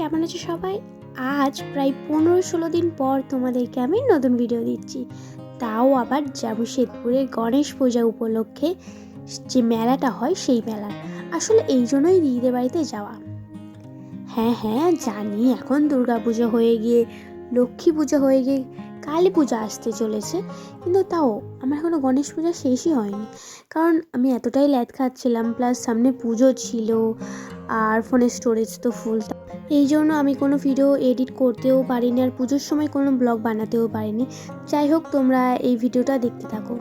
কেমন আছো সবাই? আজ প্রায় 15-16 দিন পর তোমাদেরকে আমি নতুন ভিডিও দিচ্ছি, তাও আবার জামশেদপুরে গণেশ পূজা উপলক্ষে যে মেলাটা হয় সেই মেলা। আসলে এই জন্যই দিদিদের বাড়িতে যাওয়া। হ্যাঁ জানি, এখন দুর্গা পুজো হয়ে গিয়ে, লক্ষ্মী পুজো হয়ে গিয়ে কালী পূজা আসতে চলেছে, কিন্তু তাও আমার এখনও গণেশ পূজা শেষই হয়নি। কারণ আমি এতটাই ল্যাদ খাচ্ছিলাম, প্লাস সামনে পুজো ছিল আর ফোনের স্টোরেজ তো ফুল। এই জন্য আমি কোনো ভিডিও এডিট করতেও পারিনি, আর পুজোর সময় কোনো ব্লগ বানাতেও পারিনি। যাই হোক, তোমরা এই ভিডিওটা দেখতে থাকো।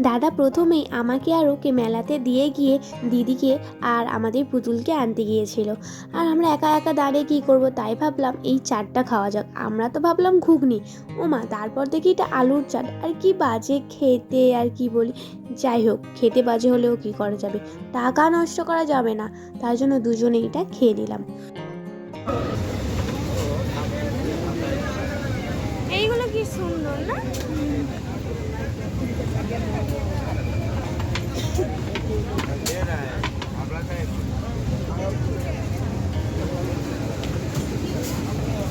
দাদা প্রথমেই আমাকে আর ওকে মেলাতে দিয়ে গিয়ে দিদিকে আর আমাদের পুতুলকে আনতে গিয়েছিল। আর আমরা একা একা দাঁড়িয়ে কী করব, তাই ভাবলাম এই চাটটা খাওয়া যাক। আমরা তো ভাবলাম ঘুগনি, ওমা তারপর দেখি এটা আলুর চাট, আর কি বাজে খেতে, আর কি বলি। যাই হোক, খেতে বাজে হলেও কি করা যাবে, টাকা নষ্ট করা যাবে না, তার জন্য দুজনে এটা খেয়ে নিলাম। এইগুলো কি সুন্দর না?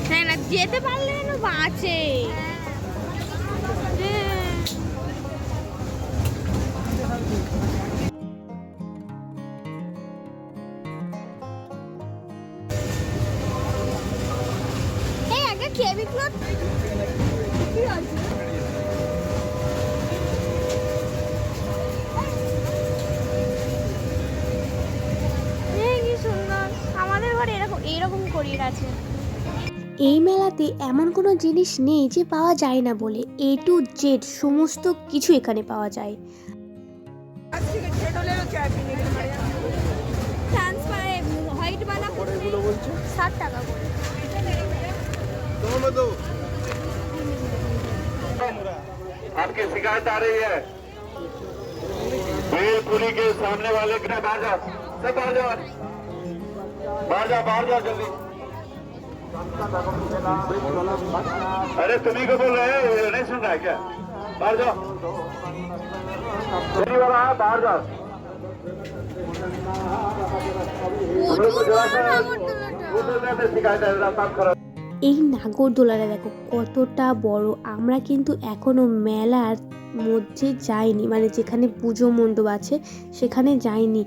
হ্যাঁ না, যেতে পারলে না বাঁচে। এই একটা কেবি ক্লথ কি আছে? কি সুন্দর, আমাদের ঘরে এরকম করিয়ে আছে। এই মেলাতে এমন কোনো জিনিস নেই যে পাওয়া যায় না বলে, A to Z সমস্ত কিছু এখানে পাওয়া যায়। হোয়াইট বালা 60 টাকা করে। आपकी शिकायत आ रही है भेलपुरी के सामने वाले के बाहर जाओ, सब बाहर जाओ, बाहर जाओ जल्दी। अरे तुम्ही को बोल रहे हैं, नहीं सुन रहा है क्या? बाहर जाओ, नहीं वाला है, बाहर जाओ। शिकायत है, साफ करो। এই নাগরদোলাটা দেখো কতটা বড়। আমরা কিন্তু এখনো মেলার মধ্যে যাইনি, মানে যেখানে পুজো মণ্ডপ আছে সেখানে যাইনি।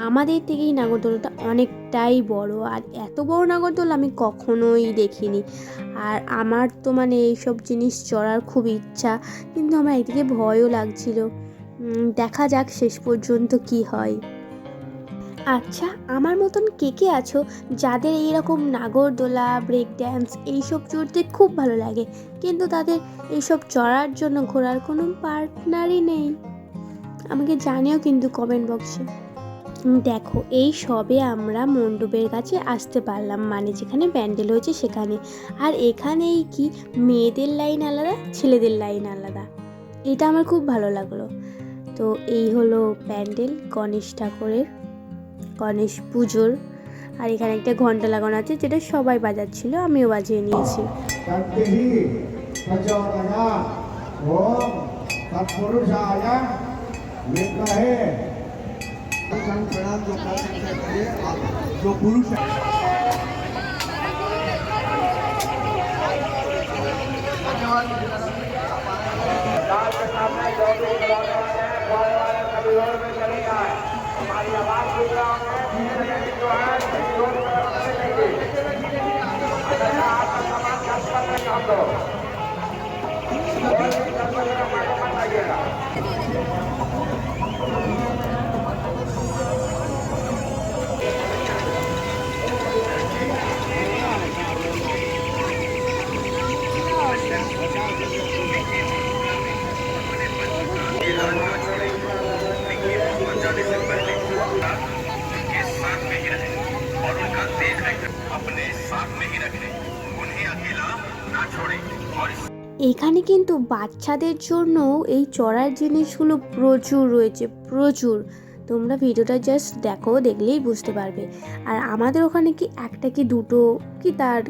আমাদের থেকে এই নাগরদোলাটা অনেকটাই বড়, আর এত বড় নাগরদোলা আমি কখনোই দেখিনি। আর আমার তো মানে এইসব জিনিস চড়ার খুব ইচ্ছা, কিন্তু আমার একদিকে ভয়ও লাগছিল। দেখা যাক শেষ পর্যন্ত কি হয়। আচ্ছা, আমার মতন কে কে আছো যাদের এইরকম নাগরদোলা, ব্রেক ড্যান্স এইসব চড়তে খুব ভালো লাগে, কিন্তু তাদের এইসব চড়ার জন্য ঘোরার কোনো পার্টনারই নেই? আমাকে জানিও কিন্তু কমেন্ট বক্সে। দেখো, এই সবে আমরা মণ্ডপের কাছে আসতে পারলাম, মানে যেখানে প্যান্ডেল হয়েছে সেখানে। আর এখানেই কি মেয়েদের লাইন আলাদা, ছেলেদের লাইন আলাদা, এটা আমার খুব ভালো লাগলো। তো এই হলো প্যান্ডেল গণেশ ঠাকুরের, গণেশ পুজোর। আর এখানে একটা ঘন্টা লাগানো আছে, যেটা সবাই বাজাচ্ছিল, আমিও বাজিয়ে নিয়েছি। हमारी आवाज सुन रहा है जो है आपका सामान खर्च करने काम दो आइएगा। এখানে কিন্তু বাচ্চাদের জন্য এই চড়ার জিনিসগুলো প্রচুর রয়েছে, প্রচুর। তোমরা ভিডিওটা জাস্ট দেখো, দেখলেই বুঝতে পারবে। আর আমাদের ওখানে কি একটা কি দুটো কি তার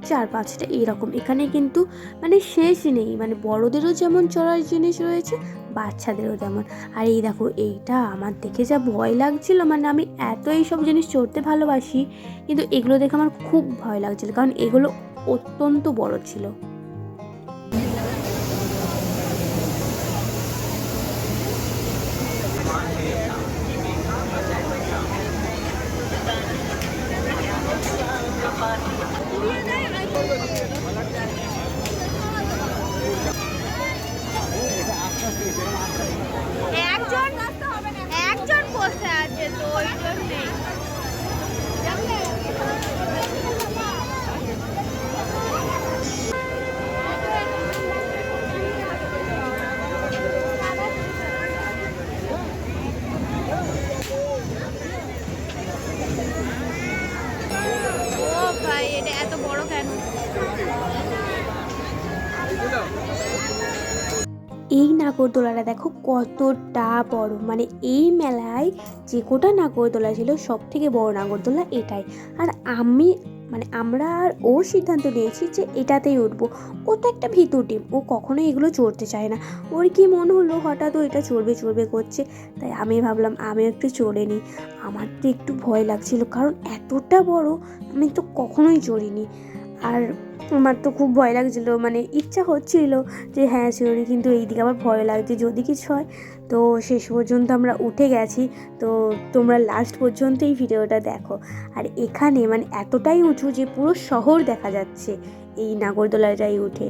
4-5টা এরকম। এখানে কিন্তু মানে শেষ নেই, মানে বড়দেরও যেমন চড়ার জিনিস রয়েছে, বাচ্চাদেরও তেমন। আর এই দেখো, এইটা আমার দেখে যা ভয় লাগছিল, মানে আমি এত এইসব জিনিস চড়তে ভালোবাসি, কিন্তু এগুলো দেখে আমার খুব ভয় লাগছিল, কারণ এগুলো অত্যন্ত বড় ছিল। একজন একজন বসে আছে তো ওই জন্যে। ও ভাই, এটা এত বড় কেন? এই নাগরদোলাটা দেখো কতটা বড়, মানে এই মেলায় যে কটা নাগরদোলা ছিল সব থেকে বড় নাগরদোলা এটাই। আর আমরা আর ও সিদ্ধান্ত নিয়েছি যে এটাতেই উঠবো। ও তো একটা ভিতর টিম, ও কখনোই এগুলো চড়তে চায় না। ওর কি মন হলো হঠাৎ ও এটা চড়বে চড়বে করছে, তাই আমি ভাবলাম আমিও একটু চড়ে নিই। আমার তো একটু ভয় লাগছিল, কারণ এতটা বড় আমি তো কখনোই চড়িনি। আর আমার তো খুব ভয় লাগছিলো, মানে ইচ্ছা হচ্ছিল যে হ্যাঁ চড়ি, কিন্তু এইদিকে আবার ভয় লাগছে যদি কিছু হয়। তো শেষ পর্যন্ত আমরা উঠে গেছি। তো তোমরা লাস্ট পর্যন্ত এই ভিডিওটা দেখো। আর এখানে মানে এতটাই উঁচু যে পুরো শহর দেখা যাচ্ছে এই নাগরদোলাটাই উঠে।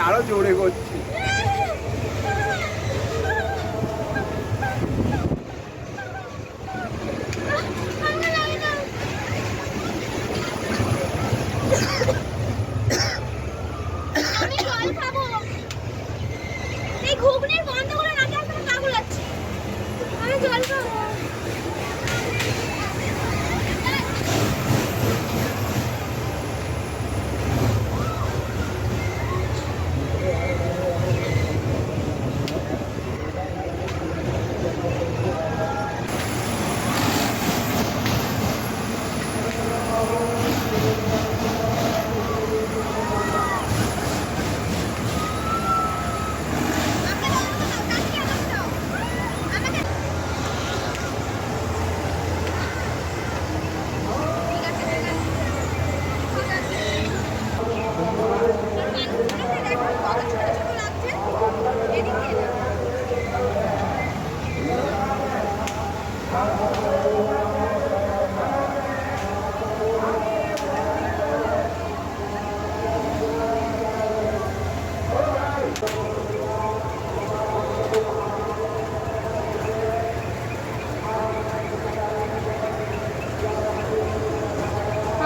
আরো জোরে করছি। ঘুগনির গন্ধগুলো নাকে আসলে গা গুলাচ্ছে। আমি জল খাবো।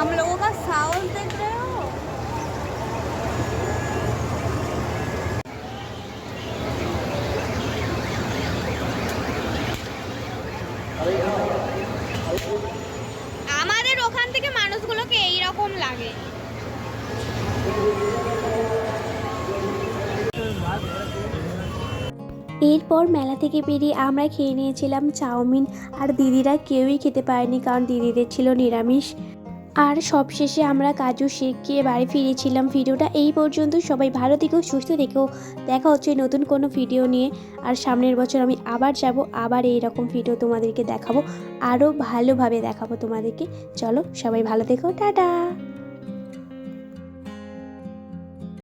हम लोगों का साउंड देख रहे हो? আমাদের ওখান থেকে মানুষগুলোকে এইরকম লাগে। এরপর মেলা থেকে বেরিয়ে আমরা খেয়ে নিয়েছিলাম চাউমিন, আর দিদিরা কেউই খেতে পারেনি কারণ দিদিদের ছিল নিরামিষ। আর সবশেষে আমরা কাজু শেক খেয়ে বাড়ি ফিরেছিলাম। ভিডিওটা এই পর্যন্ত। সবাই ভালো থেকো, সুস্থ থেকো। দেখা হচ্ছে নতুন কোনো ভিডিও নিয়ে। আর সামনের বছর আমি আবার যাব, আবার এইরকম ভিডিও তোমাদেরকে দেখাবো, আরও ভালোভাবে দেখাবো তোমাদেরকে। চলো সবাই ভালো থেকো, টাটা।